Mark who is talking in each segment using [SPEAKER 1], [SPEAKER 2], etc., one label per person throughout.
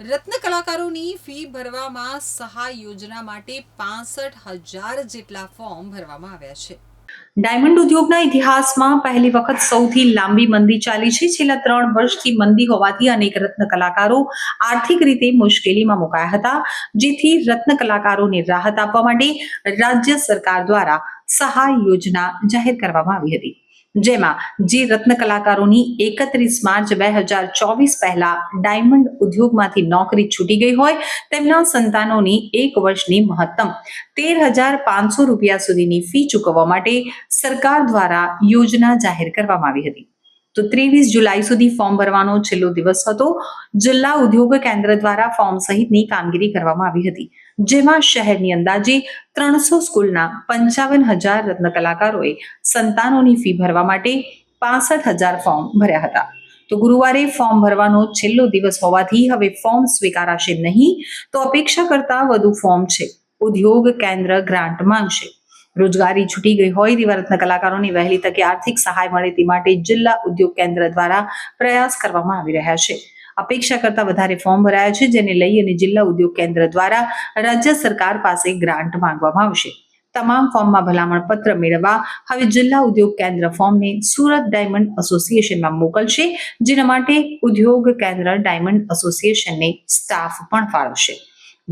[SPEAKER 1] રત્ન કલાકારોની ફી ભરવામાં સહાય યોજના માટે 65,000 જેટલા ફોર્મ ભરવામાં આવ્યા છે। ડાયમંડ ઉદ્યોગના ઇતિહાસમાં પહેલી વખત સૌથી લાંબી મંદી ચાલી છે। છેલ્લા 3 વર્ષથી મંદી હોવાથી અનેક રત્ન કલાકારો આર્થિક રીતે મુશ્કેલીમાં મુકાયા હતા, જેથી રત્ન કલાકારોને રાહત આપવા માટે રાજ્ય સરકાર દ્વારા સહાય યોજના જાહેર કરવામાં આવી હતી, જેમાં જે રત્ન કલાકારોની 31 માર્ચ 2024 પહેલા ડાયમંડ ઉદ્યોગમાંથી નોકરી છૂટી ગઈ હોય તેમના સંતાનોની 1 વર્ષની મહત્તમ 13,500 રૂપિયા સુધીની ફી ચૂકવવા માટે સરકાર દ્વારા યોજના જાહેર કરવામાં આવી હતી। તો 23 જુલાઈ સુધી ફોર્મ ભરવાનો છેલ્લો દિવસ હતો। જિલ્લા ઉદ્યોગ કેન્દ્ર દ્વારા ફોર્મ સહિતની કામગીરી કરવામાં આવી હતી, જેમાં શહેરની અંદાજે 300 સ્કૂલના 55,000 રત્ન કલાકારોએ સંતાનોની ફી ભરવા માટે 65,000 ફોર્મ ભર્યા હતા। તો ગુરુવારે ફોર્મ ભરવાનો છેલ્લો દિવસ હોવાથી હવે ફોર્મ સ્વીકારાશે નહીં, તો અપેક્ષા કરતા વધુ ફોર્મ છે ઉદ્યોગ કેન્દ્ર ગ્રાન્ટ માંગશે। રોજગારી છૂટી ગઈ હોય તેવા રત્ન કલાકારોની વહેલી તકે આર્થિક સહાય મળે તે માટે જિલ્લા ઉદ્યોગ કેન્દ્ર દ્વારા પ્રયાસ કરવામાં આવી રહ્યા છે। અપેક્ષા કરતા વધારે ફોર્મ ભરાયા છે, જેને લઈ અને જિલ્લા ઉદ્યોગ કેન્દ્ર દ્વારા રાજ્ય સરકાર પાસે ગ્રાન્ટ માંગવામાં આવશે। તમામ ફોર્મમાં ભલામણ પત્ર મેળવવા હવે જિલ્લા ઉદ્યોગ કેન્દ્ર ફોર્મને સુરત ડાયમંડ એસોસિએશનમાં મોકલશે, જેના માટે ઉદ્યોગ કેન્દ્ર ડાયમંડ એસોસિએશનને સ્ટાફ પણ ફાળવશે।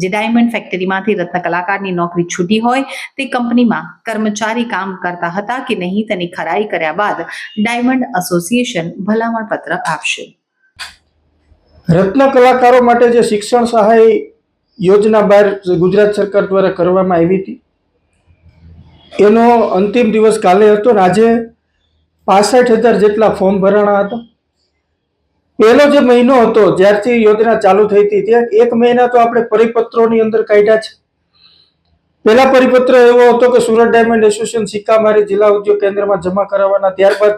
[SPEAKER 1] જે ડાયમંડ ફેક્ટરીમાંથી રત્ન કલાકારની નોકરી છૂટી હોય તે કંપનીમાં કર્મચારી કામ કરતા હતા કે નહીં તેની ખરાઈ કર્યા બાદ ડાયમંડ એસોસિએશન ભલામણ પત્ર આપશે।
[SPEAKER 2] રત્ન કલાકારો માટે જે શિક્ષણ સહાય યોજના બહાર ગુજરાત સરકાર દ્વારા કરવામાં આવી હતી, એનો અંતિમ દિવસ કાલે હતો અને આજે 65,000 જેટલા ફોર્મ ભરાણા હતા। પહેલો જે મહિનો હતો જ્યારથી યોજના ચાલુ થઈ હતી ત્યાં 1 મહિના તો આપણે પરિપત્રોની અંદર કાઢ્યા છે। પહેલા પરિપત્ર એવો હતો કે સુરત ડાયમંડ એસોસિએશન સિક્કા મારી જિલ્લા ઉદ્યોગ કેન્દ્રમાં જમા કરાવવાના, ત્યારબાદ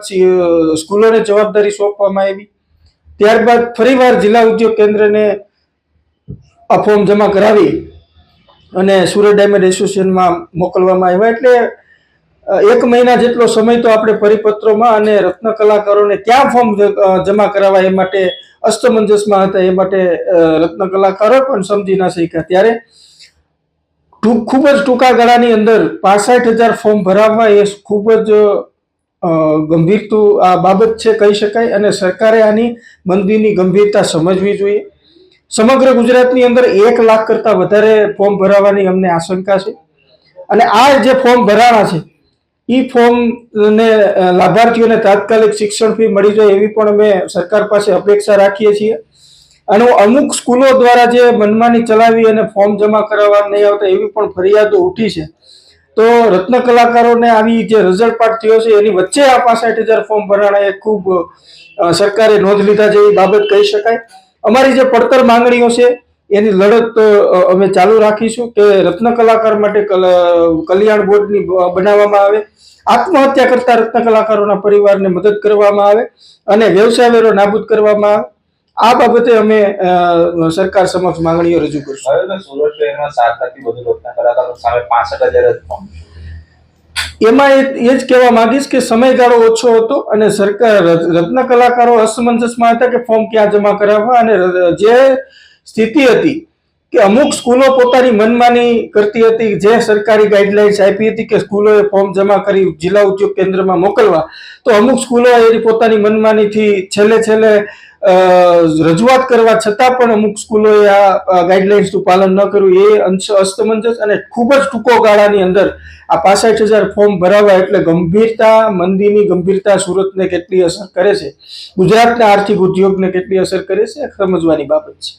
[SPEAKER 2] સ્કૂલોને જવાબદારી સોંપવામાં આવી, ત્યારબાદ ફરીવાર જિલ્લા ઉદ્યોગ કેન્દ્રને આ ફોર્મ જમા કરાવી અને સુરત ડાયમંડ એસોસિએશનમાં મોકલવામાં આવ્યા। એટલે 1 મહિના જેટલો સમય તો આપણે પરિપત્રોમાં અને રત્ન કલાકારોને ક્યાં ફોર્મ જમા કરાવવા એ માટે અસ્તમંજસમાં હતા, એ માટે રત્ન કલાકારો પણ સમજી ના શક્યા। ત્યારે ખૂબ જ ટૂંકા ગાળાની અંદર 65,000 ફોર્મ ભરાવવા એ ખૂબ જ ગંભીર આ બાબત છે કહી શકાય, અને સરકારે આની મંદીની ગંભીરતા સમજવી જોઈએ। સમગ્ર ગુજરાતની અંદર 1 લાખ કરતાં વધારે ફોર્મ ભરાવાની અમને આશંકા છે, અને આ જે ફોર્મ ભરાણા છે એ ફોર્મને લાભાર્થીઓને તાત્કાલિક શિક્ષણ ફી મળી જાય એવી પણ અમે સરકાર પાસે અપેક્ષા રાખીએ છીએ। અને અમુક સ્કૂલો દ્વારા જે મનમાની ચલાવી અને ફોર્મ જમા કરાવવા નહીં આવતા એવી પણ ફરિયાદો ઉઠી છે। તો રત્ન કલાકારોને આવી જે રઝળપાટ થયો છે એની વચ્ચે આ 65,000 ફોર્મ ભરાણા એ ખૂબ સરકારે નોંધ લીધા જેવી બાબત કહી શકાય। અમારી જે પડતર માંગણીઓ છે એની લડત અમે ચાલુ રાખીશું કે રત્ન કલાકાર માટે કલ્યાણ બોર્ડની બનાવવામાં આવે, આત્મહત્યા કરતા રત્ન કલાકારોના પરિવારને મદદ કરવામાં આવે અને વ્યવસાય વેરો નાબૂદ કરવામાં આવે। આ બાબતે અમે સરકાર સમક્ષ માંગણીઓ રજૂ કરશું। એમાં એ જ કહેવા માંગીશ કે સમયગાળો ઓછો હતો અને સરકાર રત્ન કલાકારો અસમંજસમાં હતા કે ફોર્મ ક્યાં જમા કરાવવા, અને જે સ્થિતિ હતી કે અમુક સ્કૂલો પોતાની મનમાની કરતી હતી, જે સરકારી ગાઈડલાઇન્સ આપી હતી કે સ્કૂલોએ ફોર્મ જમા કરી જિલ્લા ઉદ્યોગ કેન્દ્રમાં મોકલવા, તો અમુક સ્કૂલો એની પોતાની મનમાનીથી છેલ્લે રજૂઆત કરવા છતાં પણ અમુક સ્કૂલોએ આ ગાઈડલાઇન્સનું પાલન ન કર્યું, એ અસ્તમંજસ અને ખૂબ જ ટૂંકો ગાળાની અંદર આ 65,000 ફોર્મ ભરાવા એટલે ગંભીરતા, મંદીની ગંભીરતા સુરતને કેટલી અસર કરે છે, ગુજરાતના આર્થિક ઉદ્યોગને કેટલી અસર કરે છે સમજવાની બાબત છે।